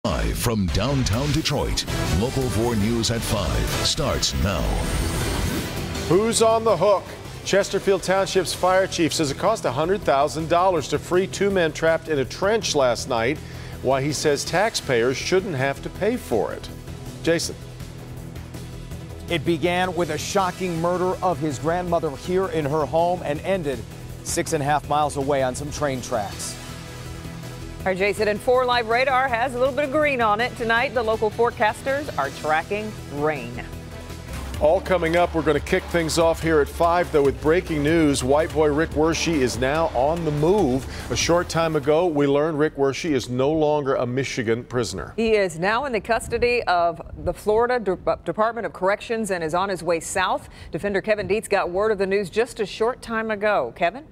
Live from downtown Detroit, Local 4 News at 5 starts now. Who's on the hook? Chesterfield Township's fire chief says it cost $100,000 to free two men trapped in a trench last night, why he says taxpayers shouldn't have to pay for it. Jason. It began with a shocking murder of his grandmother here in her home and ended 6.5 miles away on some train tracks. Our Jason, and 4 Live radar has a little bit of green on it tonight. The local forecasters are tracking rain. All coming up, we're going to kick things off here at 5, though, with breaking news. White boy Rick Wershe is now on the move. A short time ago, we learned Rick Wershe is no longer a Michigan prisoner. He is now in the custody of the Florida Department of Corrections and is on his way south. Defender Kevin Dietz got word of the news just a short time ago. Kevin?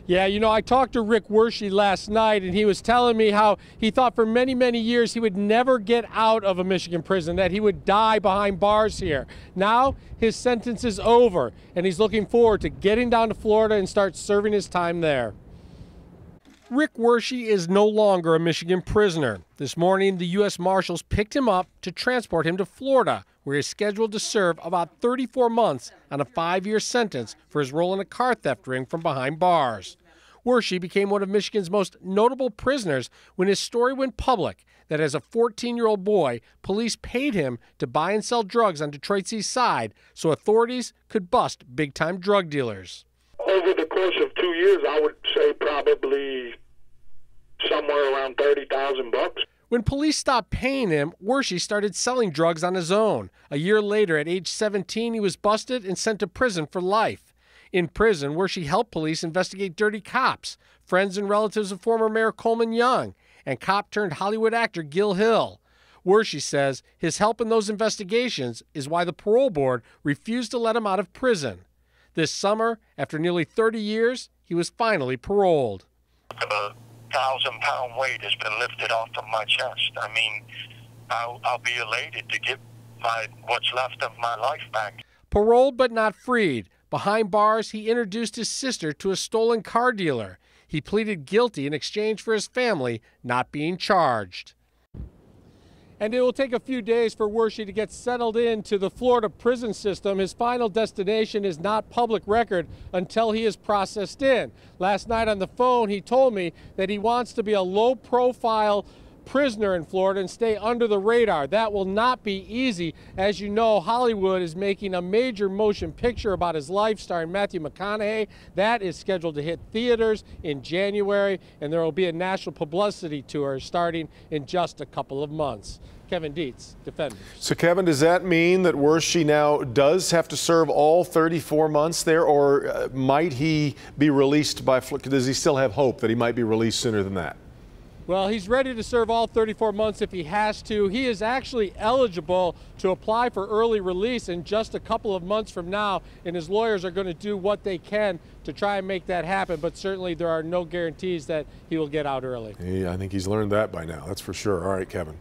Yeah, you know, I talked to Rick Wershe last night, and he was telling me how he thought for many, many years he would never get out of a Michigan prison, that he would die behind bars here. Now his sentence is over, and he's looking forward to getting down to Florida and start serving his time there. Rick Wershe is no longer a Michigan prisoner. This morning, the U.S. Marshals picked him up to transport him to Florida, where he's scheduled to serve about 34 months on a 5-year sentence for his role in a car theft ring from behind bars. Wershe became one of Michigan's most notable prisoners when his story went public that as a 14-year-old boy, police paid him to buy and sell drugs on Detroit's east side so authorities could bust big-time drug dealers. Over the course of 2 years, I would say probably somewhere around $30,000. When police stopped paying him, Wershe started selling drugs on his own. A year later, at age 17, he was busted and sent to prison for life. In prison, Wershe helped police investigate dirty cops, friends and relatives of former Mayor Coleman Young, and cop-turned-Hollywood actor Gil Hill. Wershe says his help in those investigations is why the parole board refused to let him out of prison. This summer, after nearly 30 years, he was finally paroled. A 1,000-pound weight has been lifted off of my chest. I mean, I'll be elated to get what's left of my life back. Paroled but not freed. Behind bars, he introduced his sister to a stolen car dealer. He pleaded guilty in exchange for his family not being charged. And it will take a few days for Wershe to get settled into the Florida prison system. His final destination is not public record until he is processed in. Last night on the phone, he told me that he wants to be a low-profile prisoner in Florida and stay under the radar. That will not be easy. As you know, Hollywood is making a major motion picture about his life starring Matthew McConaughey. That is scheduled to hit theaters in January, and there will be a national publicity tour starting in just a couple of months. Kevin Dietz, Defenders. So, Kevin, does that mean that Wershe now does have to serve all 34 months there, or might he be released by, does he still have hope that he might be released sooner than that? Well, he's ready to serve all 34 months if he has to. He is actually eligible to apply for early release in just a couple of months from now, and his lawyers are going to do what they can to try and make that happen, but certainly there are no guarantees that he will get out early. Yeah, I think he's learned that by now, that's for sure. All right, Kevin.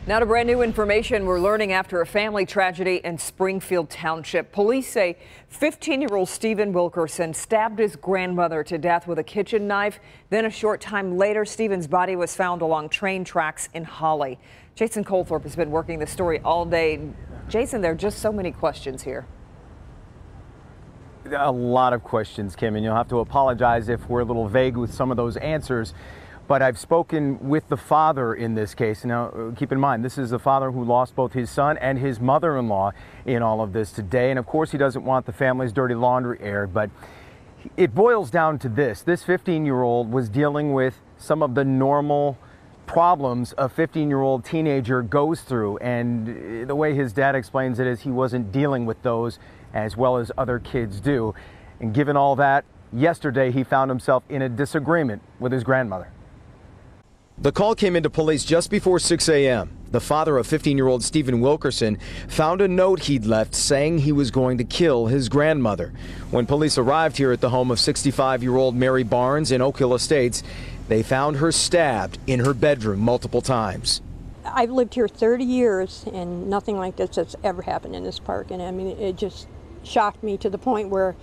Now to brand new information we're learning after a family tragedy in Springfield Township. Police say 15-year-old Stephen Wilkerson stabbed his grandmother to death with a kitchen knife. Then a short time later, Stephen's body was found along train tracks in Holly. Jason Colthorpe has been working the story all day. Jason, there are just so many questions here. A lot of questions, Kim, and you'll have to apologize if we're a little vague with some of those answers. But I've spoken with the father in this case. Now, keep in mind, this is the father who lost both his son and his mother-in-law in all of this today. And of course, he doesn't want the family's dirty laundry aired. But it boils down to this. This 15-year-old was dealing with some of the normal problems a 15-year-old teenager goes through. And the way his dad explains it is he wasn't dealing with those as well as other kids do. And given all that, yesterday he found himself in a disagreement with his grandmother. The call came into police just before 6 a.m. The father of 15-year-old Stephen Wilkerson found a note he'd left saying he was going to kill his grandmother. When police arrived here at the home of 65-year-old Mary Barnes in Oak Hill Estates, they found her stabbed in her bedroom multiple times. I've lived here 30 years, and nothing like this has ever happened in this park. And I mean, it just shocked me to the point where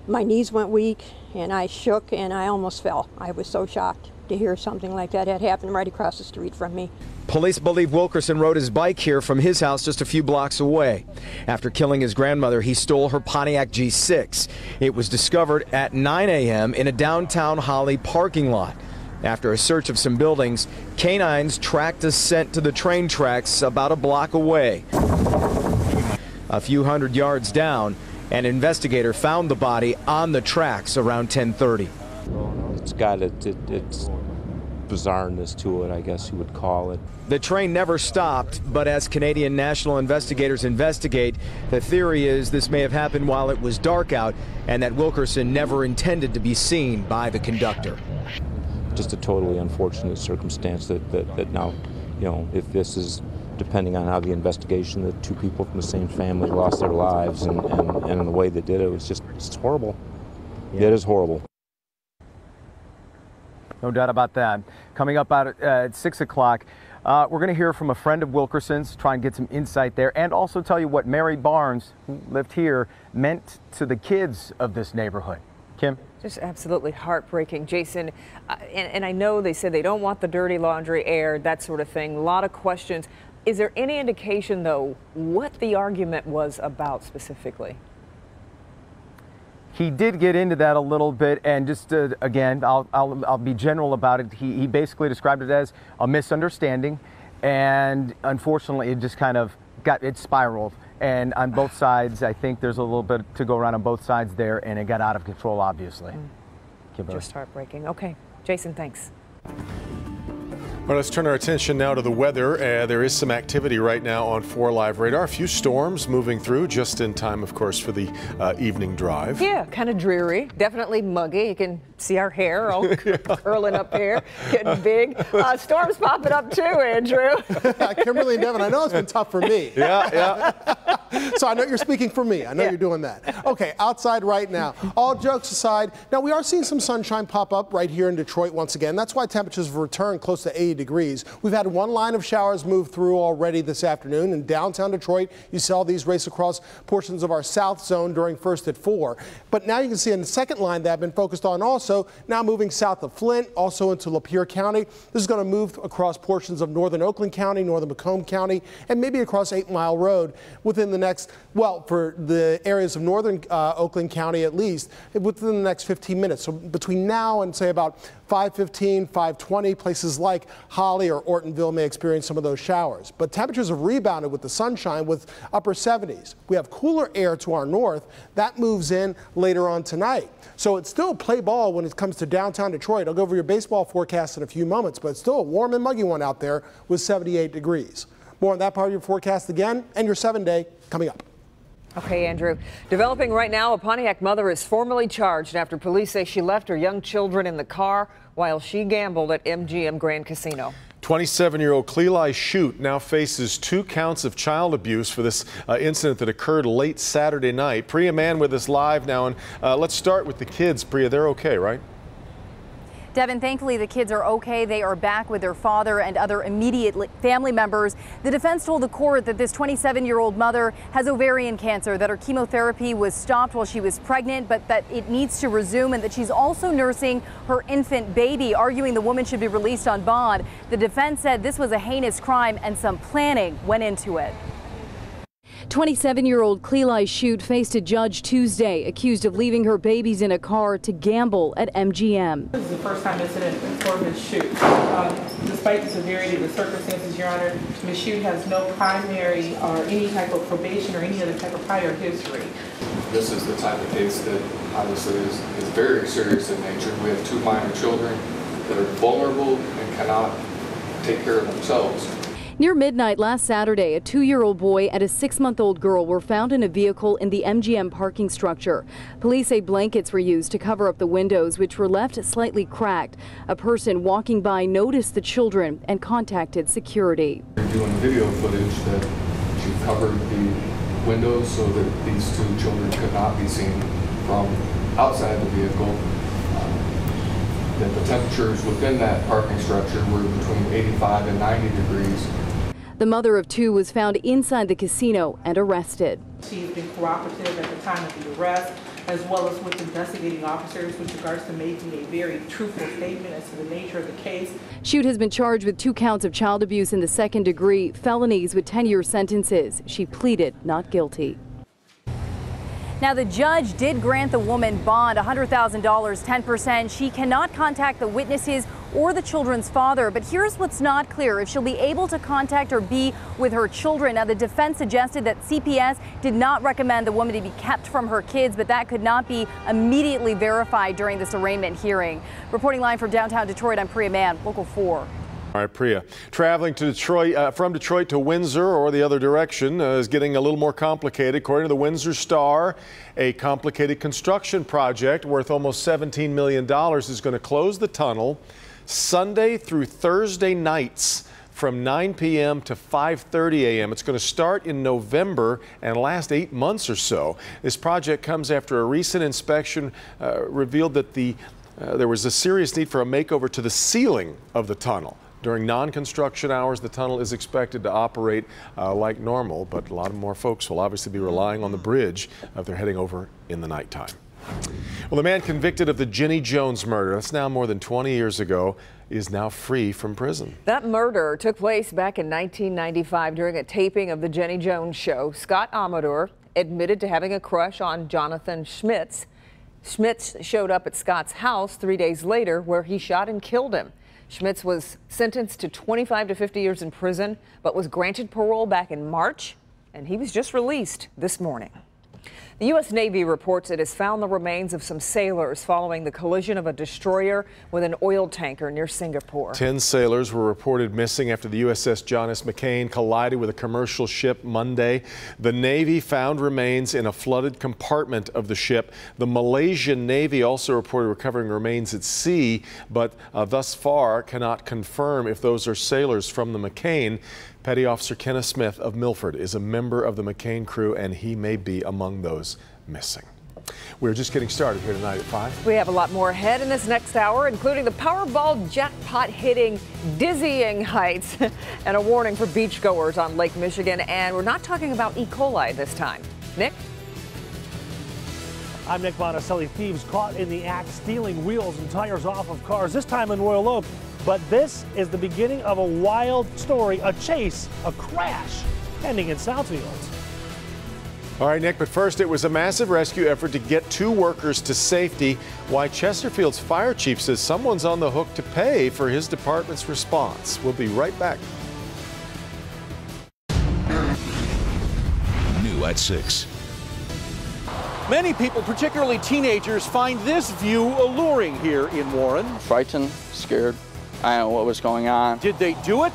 my knees went weak, and I shook, and I almost fell. I was so shocked. to hear something like that had happened right across the street from me. Police believe Wilkerson rode his bike here from his house just a few blocks away. After killing his grandmother, he stole her Pontiac G6. It was discovered at 9 a.m. in a downtown Holly parking lot. After a search of some buildings, canines tracked a scent to the train tracks about a block away. A few hundred yards down, an investigator found the body on the tracks around 10:30. It's got its bizarreness to it, I guess you would call it. The train never stopped, but as Canadian national investigators investigate, the theory is this may have happened while it was dark out and that Wilkerson never intended to be seen by the conductor. Just a totally unfortunate circumstance that now, you know, if this is depending on how the investigation, the two people from the same family lost their lives and in the way they did it, it's horrible. Yeah. It is horrible. No doubt about that. Coming up at 6 o'clock, we're going to hear from a friend of Wilkerson's, try and get some insight there, and also tell you what Mary Barnes, who lived here, meant to the kids of this neighborhood. Kim? Just absolutely heartbreaking, Jason. And I know they said they don't want the dirty laundry aired, that sort of thing. A lot of questions. Is there any indication, though, what the argument was about specifically? He did get into that a little bit, and just again, I'll be general about it. He basically described it as a misunderstanding, and unfortunately, it just kind of it spiraled. And on both sides, I think there's a little bit to go around on both sides there, and it got out of control, obviously. Just heartbreaking. Okay, Jason, thanks. Well, let's turn our attention now to the weather. There is some activity right now on 4 Live Radar. A few storms moving through just in time, of course, for the evening drive. Yeah, kind of dreary, definitely muggy. You can see our hair all curling up here, getting big. Storms popping up too, Andrew. Kimberly and Devin, I know it's been tough for me. Yeah. So I know you're speaking for me. I know you're doing that. Okay, outside right now. All jokes aside, now we are seeing some sunshine pop up right here in Detroit once again. That's why temperatures have returned close to 80 degrees. We've had one line of showers move through already this afternoon. In downtown Detroit, you saw these race across portions of our south zone during first at 4. But now you can see in the second line that I've been focused on also, now moving south of Flint, also into Lapeer County. This is going to move across portions of northern Oakland County, northern Macomb County, and maybe across 8 Mile Road within the next, well, for the areas of northern Oakland County at least, within the next 15 minutes. So between now and say about 5:15, 5:20, places like Holly or Ortonville may experience some of those showers. But temperatures have rebounded with the sunshine with upper 70s. We have cooler air to our north. That moves in later on tonight. So it's still play ball when it comes to downtown Detroit. I'll go over your baseball forecast in a few moments, but it's still a warm and muggy one out there with 78 degrees. More on that part of your forecast again and your 7-day coming up. Okay, Andrew. Developing right now, a Pontiac mother is formally charged after police say she left her young children in the car while she gambled at MGM Grand Casino. 27-year-old Cleli Shute now faces 2 counts of child abuse for this incident that occurred late Saturday night. Priya Mann with us live now, and let's start with the kids. Priya, they're okay, right? Devin, thankfully the kids are okay. They are back with their father and other immediate family members. The defense told the court that this 27-year-old mother has ovarian cancer, that her chemotherapy was stopped while she was pregnant, but that it needs to resume, and that she's also nursing her infant baby, arguing the woman should be released on bond. The defense said this was a heinous crime and some planning went into it. 27-year-old Cleli Shute faced a judge Tuesday, accused of leaving her babies in a car to gamble at MGM. This is the first time incident for Ms. Shute. Despite the severity of the circumstances, Your Honor, Ms. Shute has no primary or any type of probation or any other type of prior history. This is the type of case that obviously is very serious in nature. We have 2 minor children that are vulnerable and cannot take care of themselves. Near midnight last Saturday, a 2-year-old boy and a 6-month-old girl were found in a vehicle in the MGM parking structure. Police say blankets were used to cover up the windows, which were left slightly cracked. A person walking by noticed the children and contacted security. We're doing video footage that she covered the windows so that these 2 children could not be seen from outside the vehicle. That the temperatures within that parking structure were between 85 and 90 degrees. The mother of 2 was found inside the casino and arrested. She's been cooperative at the time of the arrest. as well as with investigating officers with regards to making a very truthful statement as to the nature of the case. Shute has been charged with 2 counts of child abuse in the second degree, felonies with 10-year sentences. She pleaded not guilty. Now, the judge did grant the woman bond, $100,000, 10%. She cannot contact the witnesses or the children's father. But here's what's not clear: if she'll be able to contact or be with her children. Now, the defense suggested that CPS did not recommend the woman to be kept from her kids, but that could not be immediately verified during this arraignment hearing. Reporting live from downtown Detroit, I'm Priya Mann, Local 4. All right, Priya. Traveling to Detroit, from Detroit to Windsor or the other direction is getting a little more complicated. According to the Windsor Star, a complicated construction project worth almost $17 million is going to close the tunnel Sunday through Thursday nights from 9 p.m. to 5:30 a.m. It's going to start in November and last 8 months or so. This project comes after a recent inspection revealed that there was a serious need for a makeover to the ceiling of the tunnel. During non-construction hours, the tunnel is expected to operate like normal, but a lot more folks will obviously be relying on the bridge if they're heading over in the nighttime. Well, the man convicted of the Jenny Jones murder, that's now more than 20 years ago, is now free from prison. That murder took place back in 1995 during a taping of the Jenny Jones show. Scott Amador admitted to having a crush on Jonathan Schmitz. Schmitz showed up at Scott's house 3 days later, where he shot and killed him. Schmitz was sentenced to 25 to 50 years in prison, but was granted parole back in March, and he was just released this morning. The U.S. Navy reports it has found the remains of some sailors following the collision of a destroyer with an oil tanker near Singapore. 10 sailors were reported missing after the USS John S. McCain collided with a commercial ship Monday. The Navy found remains in a flooded compartment of the ship. The Malaysian Navy also reported recovering remains at sea, but thus far cannot confirm if those are sailors from the McCain. Petty Officer Kenneth Smith of Milford is a member of the McCain crew, and he may be among those missing. We're just getting started here tonight at 5. We have a lot more ahead in this next hour, including the Powerball jackpot hitting dizzying heights and a warning for beachgoers on Lake Michigan. And we're not talking about E. coli this time. Nick? I'm Nick Monticelli. Thieves caught in the act stealing wheels and tires off of cars, this time in Royal Oak. But this is the beginning of a wild story, a chase, a crash, ending in Southfield. All right, Nick, but first, it was a massive rescue effort to get 2 workers to safety. Why Chesterfield's fire chief says someone's on the hook to pay for his department's response. We'll be right back. New at 6. Many people, particularly teenagers, find this view alluring here in Warren. Frightened, scared. I don't know what was going on. Did they do it?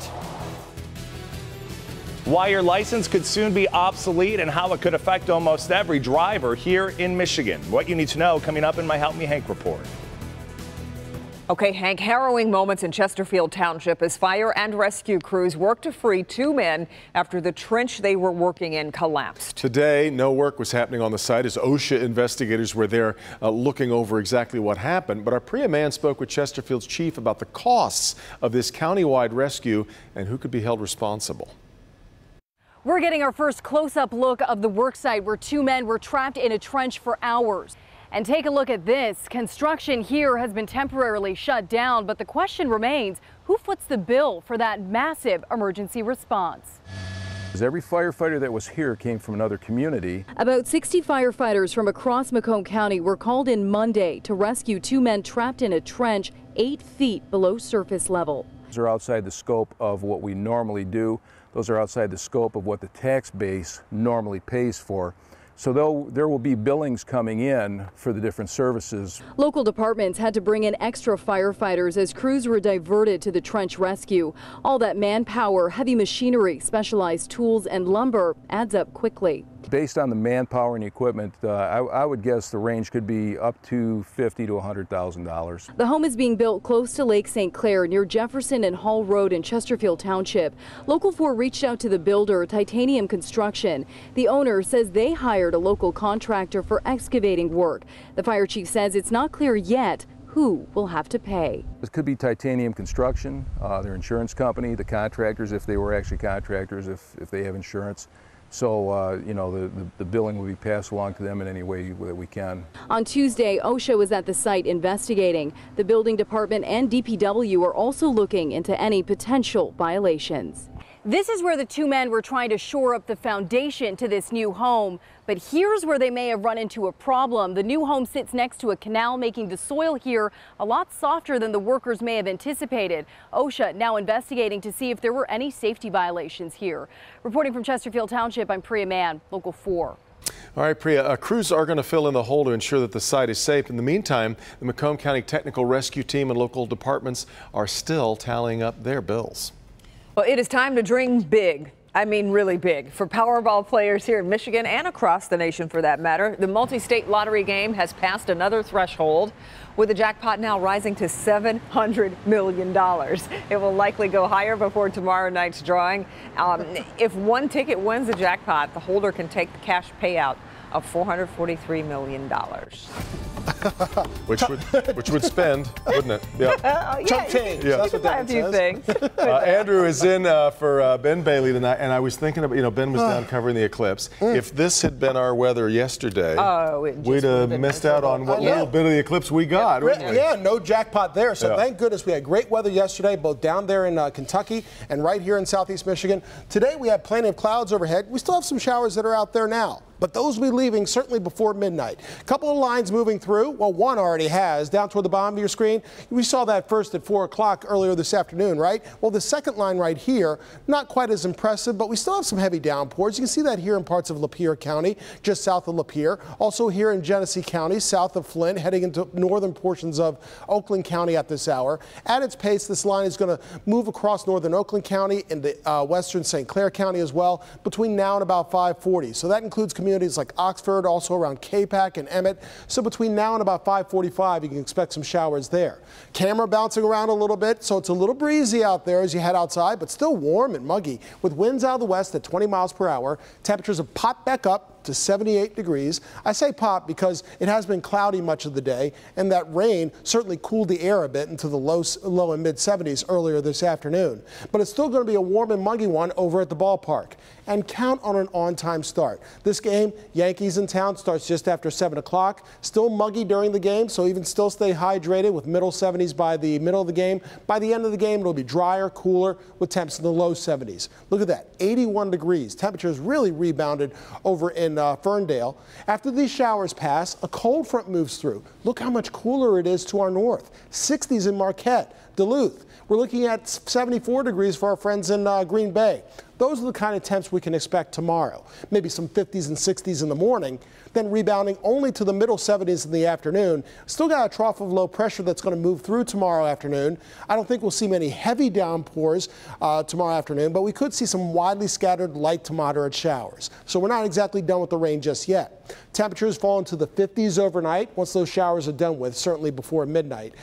Why your license could soon be obsolete and how it could affect almost every driver here in Michigan. What you need to know coming up in my Help Me Hank report. Okay, Hank, harrowing moments in Chesterfield Township as fire and rescue crews worked to free 2 men after the trench they were working in collapsed. Today, no work was happening on the site as OSHA investigators were there looking over exactly what happened. But our Priya Mann spoke with Chesterfield's chief about the costs of this countywide rescue and who could be held responsible. We're getting our first close-up look of the worksite where 2 men were trapped in a trench for hours. And take a look at this. Construction here has been temporarily shut down, but the question remains, who foots the bill for that massive emergency response? Every firefighter that was here came from another community. About 60 firefighters from across Macomb County were called in Monday to rescue 2 men trapped in a trench 8 feet below surface level. Those are outside the scope of what we normally do. Those are outside the scope of what the tax base normally pays for. So there will be billings coming in for the different services. Local departments had to bring in extra firefighters as crews were diverted to the trench rescue. All that manpower, heavy machinery, specialized tools and lumber adds up quickly. Based on the manpower and equipment, I would guess the range could be up to $50,000 to $100,000. The home is being built close to Lake St. Clair near Jefferson and Hall Road in Chesterfield Township. Local 4 reached out to the builder, Titanium Construction. The owner says they hired a local contractor for excavating work. The fire chief says it's not clear yet who will have to pay. It could be Titanium Construction, their insurance company, the contractors, if they were actually contractors, if they have insurance. So, you know, the billing will be passed along to them in any way that we can. On Tuesday, OSHA was at the site investigating. The building department and DPW are also looking into any potential violations. This is where the two men were trying to shore up the foundation to this new home. But here's where they may have run into a problem. The new home sits next to a canal, making the soil here a lot softer than the workers may have anticipated. OSHA now investigating to see if there were any safety violations here. Reporting from Chesterfield Township, I'm Priya Mann, Local 4. All right, Priya, crews are going to fill in the hole to ensure that the site is safe. In the meantime, the Macomb County Technical Rescue Team and local departments are still tallying up their bills. Well, it is time to dream big. I mean, really big. For Powerball players here in Michigan and across the nation for that matter, the multi-state lottery game has passed another threshold, with the jackpot now rising to $700 million. It will likely go higher before tomorrow night's drawing. If one ticket wins the jackpot, the holder can take the cash payout of $443 million. which would spend, wouldn't it? Yeah. Chump change. Yeah. That's what that a few says. things. Andrew is in for Ben Bailey tonight, and I was thinking about, you know, Ben was down covering the eclipse. If this had been our weather yesterday, we'd have missed out on what little bit of the eclipse we got. Yeah, no jackpot there. So thank goodness we had great weather yesterday, both down there in Kentucky and right here in southeast Michigan. Today we have plenty of clouds overhead. We still have some showers that are out there now, but those will be leaving certainly before midnight. A couple of lines moving through. Well, one already has, down toward the bottom of your screen. We saw that first at 4 o'clock earlier this afternoon, right? Well, the second line right here, not quite as impressive, but we still have some heavy downpours. You can see that here in parts of Lapeer County, just south of Lapeer. Also here in Genesee County, south of Flint, heading into northern portions of Oakland County at this hour. At its pace, this line is going to move across northern Oakland County into western St. Clair County as well between now and about 5:40. So that includes communities like Oxford, also around Capac and Emmett. So between now and about 5:45, you can expect some showers there. Camera bouncing around a little bit, so it's a little breezy out there as you head outside, but still warm and muggy with winds out of the west at 20 miles per hour. Temperatures have popped back up to 78 degrees. I say pop because it has been cloudy much of the day, and that rain certainly cooled the air a bit into the low and mid 70s earlier this afternoon. But it's still going to be a warm and muggy one over at the ballpark. And count on an on-time start. This game, Yankees in town, starts just after 7 o'clock. Still muggy during the game, so even still stay hydrated with middle 70s by the middle of the game. By the end of the game, it'll be drier, cooler, with temps in the low 70s. Look at that, 81 degrees. Temperatures really rebounded over in Ferndale. After these showers pass, a cold front moves through. Look how much cooler it is to our north. 60s in Marquette, Duluth. We're looking at 74 degrees for our friends in Green Bay. Those are the kind of temps we can expect tomorrow. Maybe some 50s and 60s in the morning, then rebounding only to the middle 70s in the afternoon. Still got a trough of low pressure that's going to move through tomorrow afternoon. I don't think we'll see many heavy downpours tomorrow afternoon, but we could see some widely scattered light to moderate showers. So we're not exactly done with the rain just yet. Temperatures fall into the 50s overnight once those showers are done with, certainly before midnight.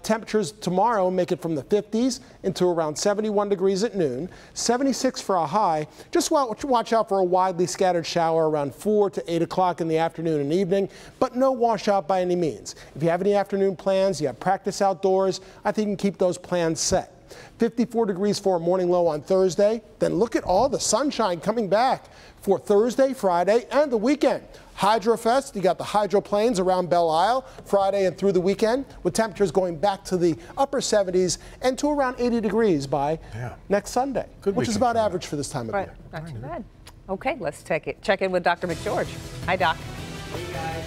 Temperatures tomorrow make it from the 50s into around 71 degrees at noon, 76 for a high. Just watch out for a widely scattered shower around 4 to 8 o'clock in the afternoon and evening, but no washout by any means. If you have any afternoon plans, you have practice outdoors, I think you can keep those plans set. 54 degrees for a morning low on Thursday. Then look at all the sunshine coming back for Thursday, Friday, and the weekend. Hydrofest, you got the hydroplanes around Belle Isle Friday and through the weekend, with temperatures going back to the upper 70s and to around 80 degrees by next Sunday, which is about average for this time of year. Not too bad. Okay, let's check in with Dr. McGeorge. Hi, Doc. Hey guys.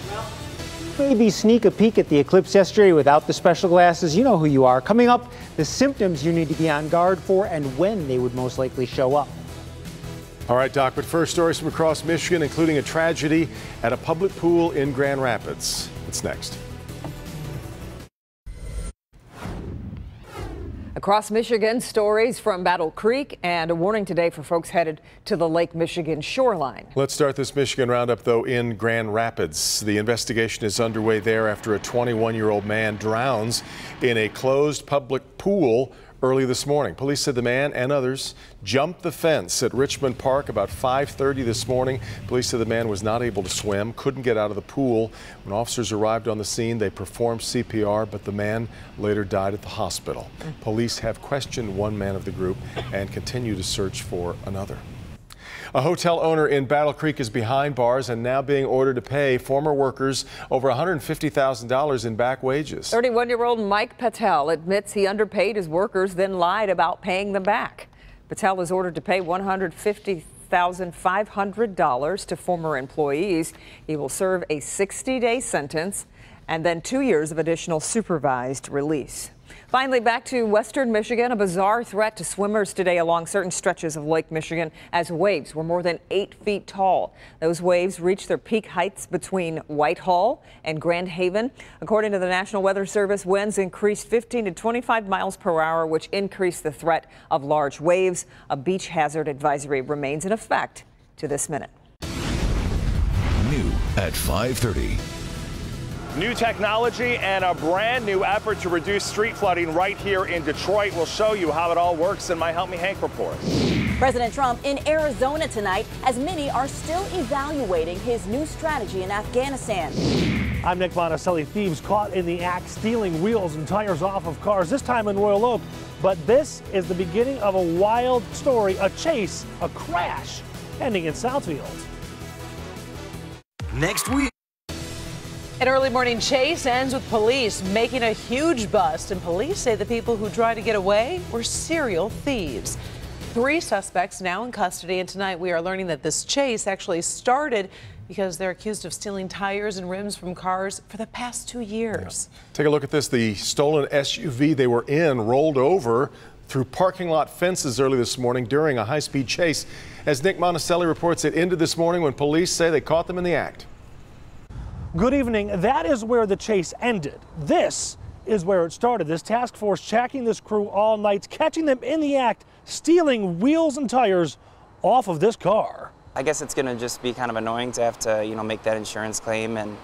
Maybe sneak a peek at the eclipse yesterday without the special glasses. You know who you are. Coming up, the symptoms you need to be on guard for and when they would most likely show up. All right, Doc, but first, stories from across Michigan, including a tragedy at a public pool in Grand Rapids. It's next. Across Michigan, stories from Battle Creek and a warning today for folks headed to the Lake Michigan shoreline. Let's start this Michigan roundup, though, in Grand Rapids. The investigation is underway there after a 21-year-old man drowns in a closed public pool early this morning. Police said the man and others jumped the fence at Richmond Park about 5:30 this morning. Police said the man was not able to swim, couldn't get out of the pool. When officers arrived on the scene, they performed CPR, but the man later died at the hospital. Police have questioned one man of the group and continue to search for another. A hotel owner in Battle Creek is behind bars and now being ordered to pay former workers over $150,000 in back wages. 31-year-old Mike Patel admits he underpaid his workers, then lied about paying them back. Patel is ordered to pay $150,500 to former employees. He will serve a 60-day sentence and then 2 years of additional supervised release. Finally, back to western Michigan, a bizarre threat to swimmers today along certain stretches of Lake Michigan as waves were more than 8 feet tall. Those waves reached their peak heights between Whitehall and Grand Haven. According to the National Weather Service, winds increased 15 to 25 miles per hour, which increased the threat of large waves. A beach hazard advisory remains in effect to this minute. New at 5:30. New technology and a brand new effort to reduce street flooding right here in Detroit. We'll show you how it all works in my Help Me Hank report. President Trump in Arizona tonight, as many are still evaluating his new strategy in Afghanistan. I'm Nick Monticelli. Thieves caught in the act stealing wheels and tires off of cars, this time in Royal Oak. But this is the beginning of a wild story, a chase, a crash, ending in Southfield. Next week. An early morning chase ends with police making a huge bust, and police say the people who tried to get away were serial thieves. 3 suspects now in custody, and tonight we are learning that this chase actually started because they're accused of stealing tires and rims from cars for the past 2 years. Yeah. Take a look at this. The stolen SUV they were in rolled over through parking lot fences early this morning during a high-speed chase. As Nick Monticelli reports, it ended this morning when police say they caught them in the act. Good evening. That is where the chase ended. This is where it started. This task force tracking this crew all night, catching them in the act, stealing wheels and tires off of this car. I guess it's going to just be kind of annoying to have to, make that insurance claim and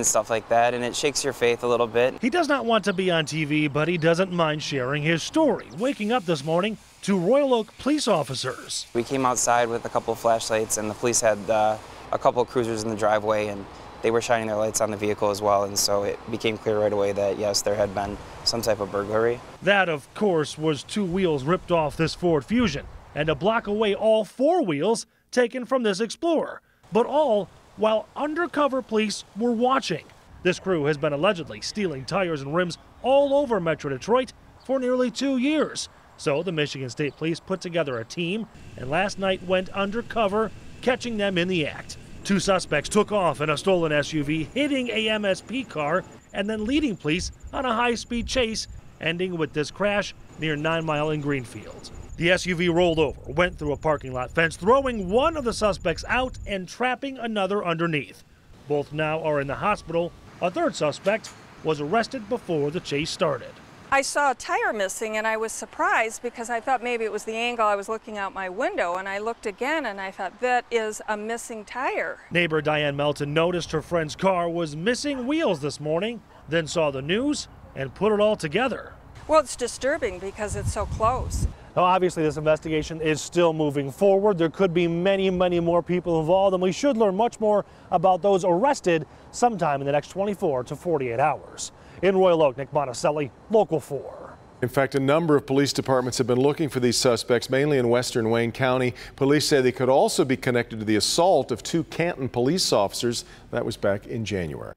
stuff like that, and it shakes your faith a little bit. He does not want to be on TV, but he doesn't mind sharing his story. Waking up this morning to Royal Oak police officers. We came outside with a couple of flashlights, and the police had a couple of cruisers in the driveway, and they were shining their lights on the vehicle as well, and so it became clear right away that, yes, there had been some type of burglary. That, of course, was 2 wheels ripped off this Ford Fusion, and a block away, all 4 wheels taken from this Explorer, but all while undercover police were watching. This crew has been allegedly stealing tires and rims all over Metro Detroit for nearly 2 years. So the Michigan State Police put together a team and last night went undercover, catching them in the act. 2 suspects took off in a stolen SUV, hitting a MSP car and then leading police on a high-speed chase, ending with this crash near 9 Mile in Greenfield. The SUV rolled over, went through a parking lot fence, throwing one of the suspects out and trapping another underneath. Both now are in the hospital. A 3rd suspect was arrested before the chase started. I saw a tire missing and I was surprised because I thought maybe it was the angle I was looking out my window, and I looked again and I thought that is a missing tire. Neighbor Diane Melton noticed her friend's car was missing wheels this morning, then saw the news and put it all together. Well, it's disturbing because it's so close. Now, obviously, this investigation is still moving forward. There could be many, many more people involved, and we should learn much more about those arrested sometime in the next 24 to 48 hours. In Royal Oak, Nick Monticelli, Local 4. In fact, a number of police departments have been looking for these suspects, mainly in western Wayne County. Police say they could also be connected to the assault of 2 Canton police officers. That was back in January.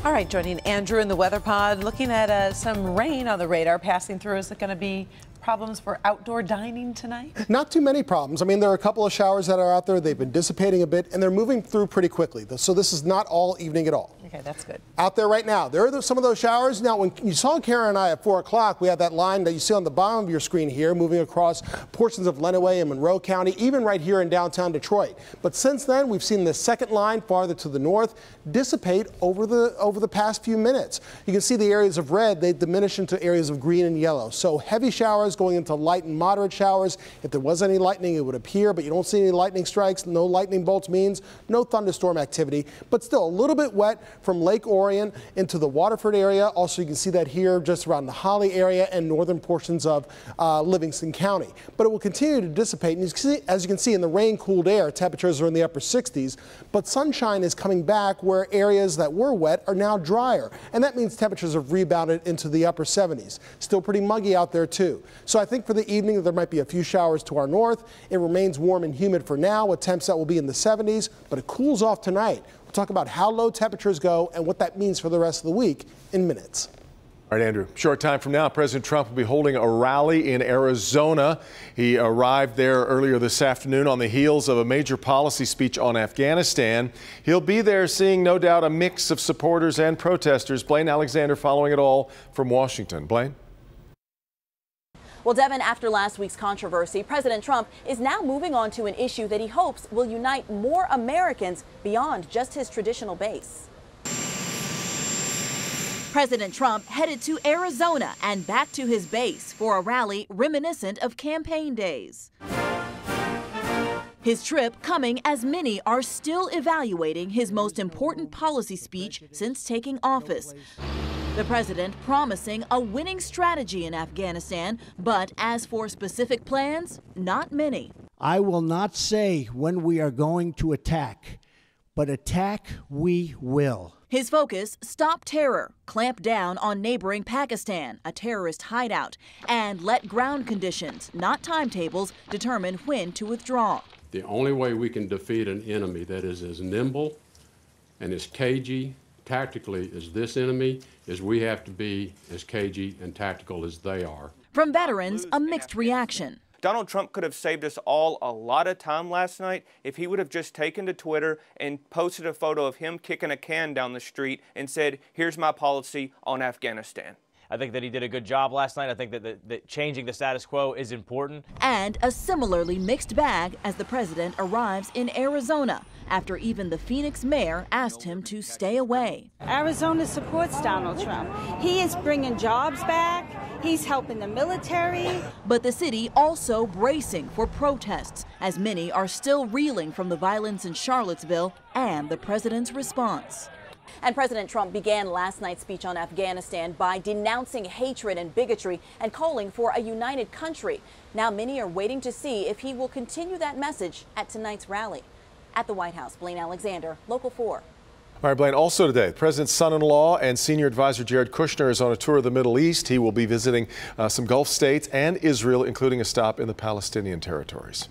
All right, joining Andrew in the weather pod, looking at some rain on the radar passing through. Is it going to be problems for outdoor dining tonight? Not too many problems. I mean, there are a couple of showers that are out there. They've been dissipating a bit, and they're moving through pretty quickly. So this is not all evening at all. Okay, that's good. Out there right now, there are some of those showers. Now, when you saw Karen and I at 4 o'clock, we had that line that you see on the bottom of your screen here, moving across portions of Lenawee and Monroe County, even right here in downtown Detroit. But since then, we've seen the second line farther to the north dissipate over the past few minutes. You can see the areas of red, they diminish into areas of green and yellow. So heavy showers going into light and moderate showers. If there was any lightning, it would appear, but you don't see any lightning strikes. No lightning bolts means no thunderstorm activity, but still a little bit wet from Lake Orion into the Waterford area. Also, you can see that here just around the Holly area and northern portions of Livingston County. But it will continue to dissipate, and as you can see in the rain-cooled air, temperatures are in the upper 60s, but sunshine is coming back where areas that were wet are now drier, and that means temperatures have rebounded into the upper 70s. Still pretty muggy out there too. So I think for the evening there might be a few showers to our north. It remains warm and humid for now with temps that will be in the 70s, but it cools off tonight. We'll talk about how low temperatures go and what that means for the rest of the week in minutes. All right, Andrew, short time from now, President Trump will be holding a rally in Arizona. He arrived there earlier this afternoon on the heels of a major policy speech on Afghanistan. He'll be there seeing, no doubt, a mix of supporters and protesters. Blaine Alexander following it all from Washington. Blaine? Well, Devin, after last week's controversy, President Trump is now moving on to an issue that he hopes will unite more Americans beyond just his traditional base. President Trump headed to Arizona and back to his base for a rally reminiscent of campaign days. His trip coming as many are still evaluating his most important policy speech since taking office. The president promising a winning strategy in Afghanistan, but as for specific plans, not many. I will not say when we are going to attack, but attack we will. His focus, stop terror, clamp down on neighboring Pakistan, a terrorist hideout, and let ground conditions, not timetables, determine when to withdraw. The only way we can defeat an enemy that is as nimble and as cagey tactically as this enemy is we have to be as cagey and tactical as they are. From veterans, a mixed reaction. Donald Trump could have saved us all a lot of time last night if he would have just taken to Twitter and posted a photo of him kicking a can down the street and said, here's my policy on Afghanistan. I think that he did a good job last night. I think that changing the status quo is important. And a similarly mixed bag as the president arrives in Arizona after even the Phoenix mayor asked him to stay away. Arizona supports Donald Trump. He is bringing jobs back. He's helping the military. But the city also bracing for protests, as many are still reeling from the violence in Charlottesville and the president's response. And President Trump began last night's speech on Afghanistan by denouncing hatred and bigotry and calling for a united country. Now many are waiting to see if he will continue that message at tonight's rally. At the White House, Blaine Alexander, Local 4. All right, Blaine, also today, the president's son-in-law and senior advisor Jared Kushner is on a tour of the Middle East. He will be visiting some Gulf states and Israel, including a stop in the Palestinian territories.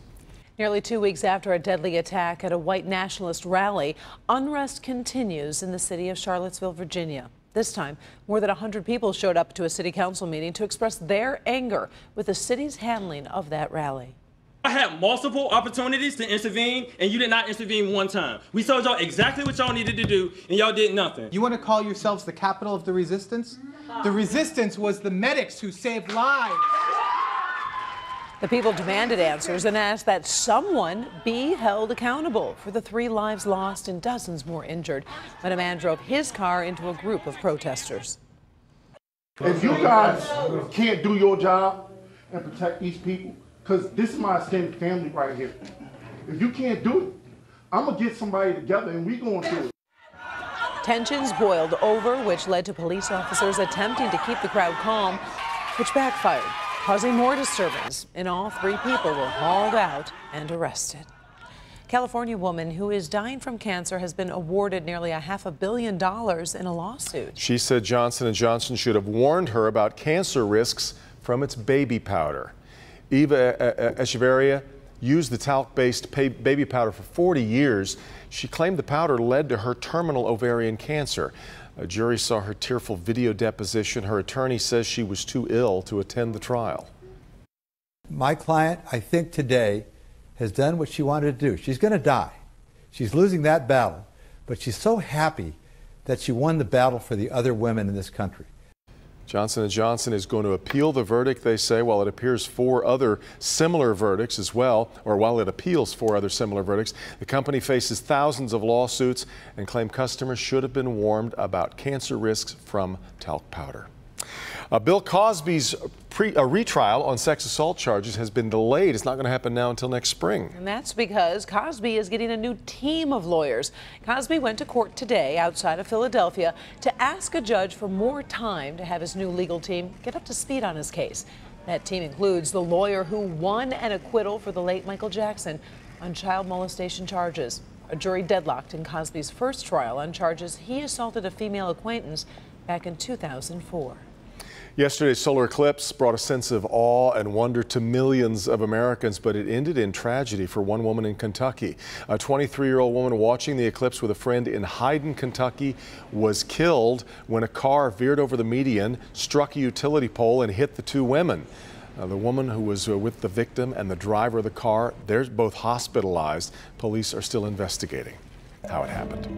Nearly 2 weeks after a deadly attack at a white nationalist rally, unrest continues in the city of Charlottesville, Virginia. This time, more than 100 people showed up to a city council meeting to express their anger with the city's handling of that rally. I had multiple opportunities to intervene, and you did not intervene one time. We told y'all exactly what y'all needed to do, and y'all did nothing. You want to call yourselves the capital of the resistance? The resistance was the medics who saved lives. The people demanded answers and asked that someone be held accountable for the 3 lives lost and dozens more injured when a man drove his car into a group of protesters. If you guys can't do your job and protect these people, because this is my extended family right here. If you can't do it, I'm going to get somebody together and we're going to do it. Tensions boiled over, which led to police officers attempting to keep the crowd calm, which backfired, causing more disturbance. In all, 3 people were hauled out and arrested. California woman who is dying from cancer has been awarded nearly $500 million in a lawsuit. She said Johnson & Johnson should have warned her about cancer risks from its baby powder. Eva Echeverria used the talc-based baby powder for 40 years. She claimed the powder led to her terminal ovarian cancer. A jury saw her tearful video deposition. Her attorney says she was too ill to attend the trial. My client, I think today, has done what she wanted to do. She's going to die. She's losing that battle, but she's so happy that she won the battle for the other women in this country. Johnson & Johnson is going to appeal the verdict, they say, while it appears 4 other similar verdicts as well, or while it appeals 4 other similar verdicts. The company faces thousands of lawsuits and claim customers should have been warned about cancer risks from talc powder. Bill Cosby's retrial on sex assault charges has been delayed. It's not going to happen now until next spring. And that's because Cosby is getting a new team of lawyers. Cosby went to court today outside of Philadelphia to ask a judge for more time to have his new legal team get up to speed on his case. That team includes the lawyer who won an acquittal for the late Michael Jackson on child molestation charges. A jury deadlocked in Cosby's first trial on charges he assaulted a female acquaintance back in 2004. Yesterday's solar eclipse brought a sense of awe and wonder to millions of Americans, but it ended in tragedy for one woman in Kentucky. A 23-year-old woman watching the eclipse with a friend in Hyden, Kentucky, was killed when a car veered over the median, struck a utility pole, and hit the two women. The woman who was with the victim and the driver of the car, they're both hospitalized. Police are still investigating how it happened.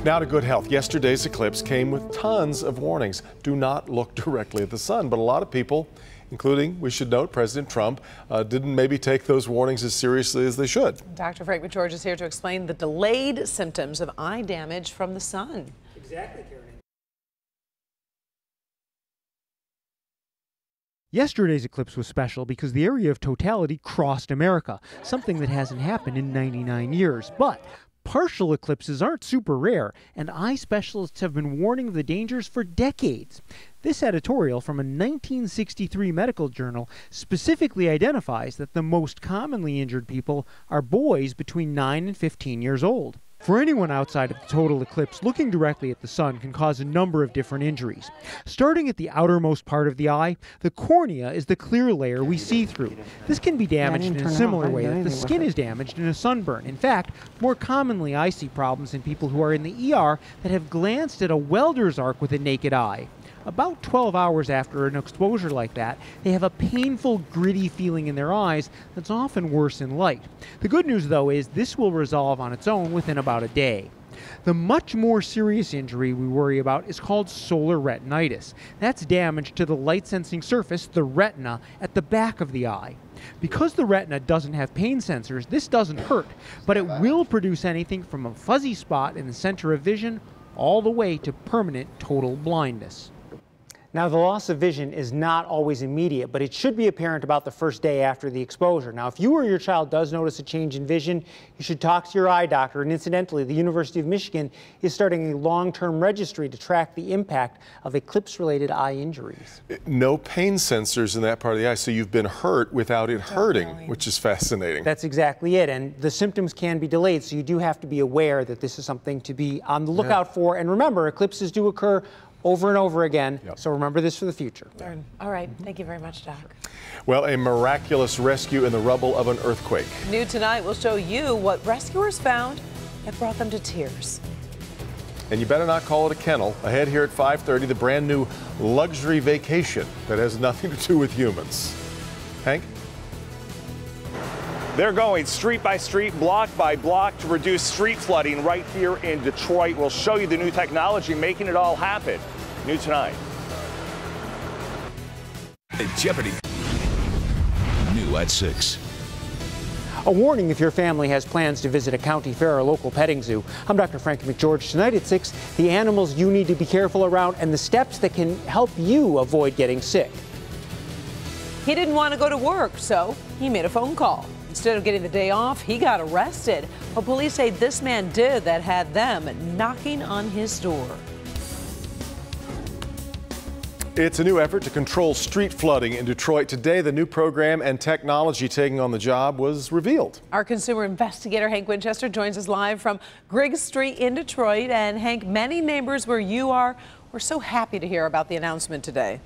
Now to good health. Yesterday's eclipse came with tons of warnings. Do not look directly at the sun. But a lot of people, including, we should note, President Trump, didn't maybe take those warnings as seriously as they should. Dr. Frank McGeorge is here to explain the delayed symptoms of eye damage from the sun. Exactly, Karen. Yesterday's eclipse was special because the area of totality crossed America, something that hasn't happened in 99 years. But partial eclipses aren't super rare, and eye specialists have been warning of the dangers for decades. This editorial from a 1963 medical journal specifically identifies that the most commonly injured people are boys between 9 and 15 years old. For anyone outside of the total eclipse, looking directly at the sun can cause a number of different injuries. Starting at the outermost part of the eye, the cornea is the clear layer we see through. This can be damaged in a similar way that the skin is damaged in a sunburn. In fact, more commonly I see problems in people who are in the ER that have glanced at a welder's arc with a naked eye. About 12 hours after an exposure like that, they have a painful, gritty feeling in their eyes that's often worse in light. The good news, though, is this will resolve on its own within about a day. The much more serious injury we worry about is called solar retinitis. That's damage to the light-sensing surface, the retina, at the back of the eye. Because the retina doesn't have pain sensors, this doesn't hurt, but it will produce anything from a fuzzy spot in the center of vision all the way to permanent total blindness. Now, the loss of vision is not always immediate, but it should be apparent about the first day after the exposure. Now, if you or your child does notice a change in vision, you should talk to your eye doctor. And incidentally, the University of Michigan is starting a long-term registry to track the impact of eclipse-related eye injuries. No pain sensors in that part of the eye, so you've been hurt without it hurting, which is fascinating. That's exactly it, and the symptoms can be delayed, so you do have to be aware that this is something to be on the lookout for. And remember, eclipses do occur over and over again, so remember this for the future. All right, thank you very much, Doc. Well, a miraculous rescue in the rubble of an earthquake. New tonight, we'll show you what rescuers found that brought them to tears. And you better not call it a kennel. Ahead here at 5:30, the brand new luxury vacation that has nothing to do with humans. Hank? They're going street by street, block by block to reduce street flooding right here in Detroit. We'll show you the new technology making it all happen. New tonight. At Jeopardy! New at 6. A warning if your family has plans to visit a county fair or local petting zoo. I'm Dr. Frank McGeorge. Tonight at 6, the animals you need to be careful around and the steps that can help you avoid getting sick. He didn't want to go to work, so he made a phone call. Instead of getting the day off, he got arrested. But police say this man did that had them knocking on his door. It's a new effort to control street flooding in Detroit. Today, the new program and technology taking on the job was revealed. Our consumer investigator, Hank Winchester, joins us live from Griggs Street in Detroit. And Hank, many neighbors where you are were so happy to hear about the announcement today.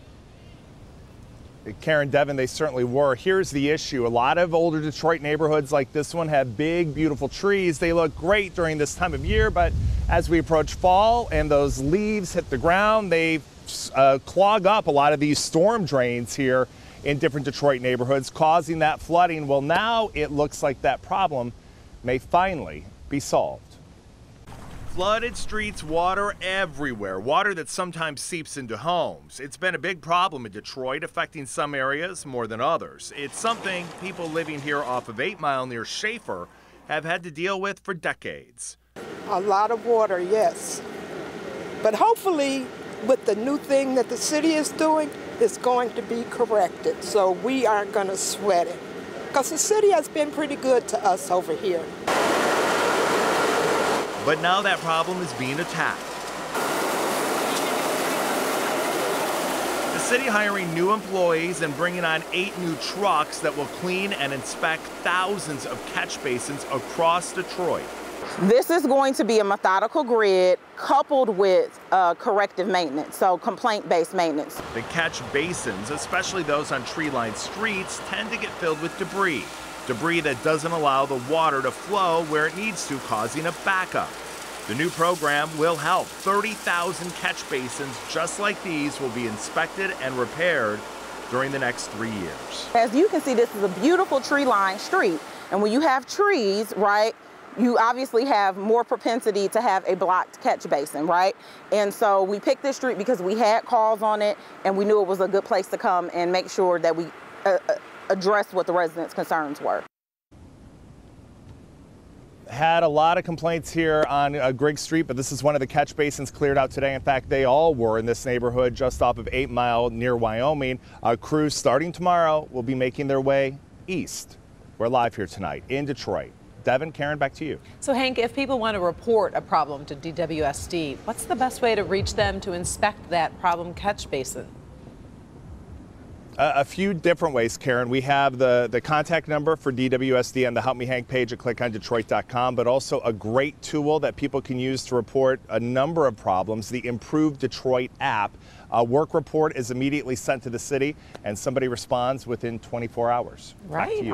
Karen, Devin, they certainly were. Here's the issue. A lot of older Detroit neighborhoods like this one have big, beautiful trees. They look great during this time of year, but as we approach fall and those leaves hit the ground, they clog up a lot of these storm drains here in different Detroit neighborhoods, causing that flooding. Well, now it looks like that problem may finally be solved. Flooded streets, water everywhere, water that sometimes seeps into homes. It's been a big problem in Detroit, affecting some areas more than others. It's something people living here off of 8 Mile near Schaefer have had to deal with for decades. A lot of water, yes. But hopefully, with the new thing that the city is doing, it's going to be corrected. So we aren't going to sweat it. Because the city has been pretty good to us over here. But now that problem is being attacked. The city hiring new employees and bringing on 8 new trucks that will clean and inspect thousands of catch basins across Detroit. This is going to be a methodical grid coupled with corrective maintenance, so complaint-based maintenance. The catch basins, especially those on tree-lined streets, tend to get filled with debris. Debris that doesn't allow the water to flow where it needs to, causing a backup. The new program will help. 30,000 catch basins just like these will be inspected and repaired during the next 3 years. As you can see, this is a beautiful tree-lined street. And when you have trees, right, you obviously have more propensity to have a blocked catch basin, right? And so we picked this street because we had calls on it and we knew it was a good place to come and make sure that we address what the residents' concerns were. Had a lot of complaints here on Griggs Street, but this is one of the catch basins cleared out today. In fact, they all were in this neighborhood just off of 8 Mile near Wyoming. Crews starting tomorrow will be making their way east. We're live here tonight in Detroit. Devin, Karen, back to you. So, Hank, if people want to report a problem to DWSD, what's the best way to reach them to inspect that problem catch basin? A few different ways, Karen. We have the contact number for DWSD on the Help Me Hank page at clickondetroit.com, but also a great tool that people can use to report a number of problems, the Improved Detroit app. A work report is immediately sent to the city, and somebody responds within 24 hours. Right.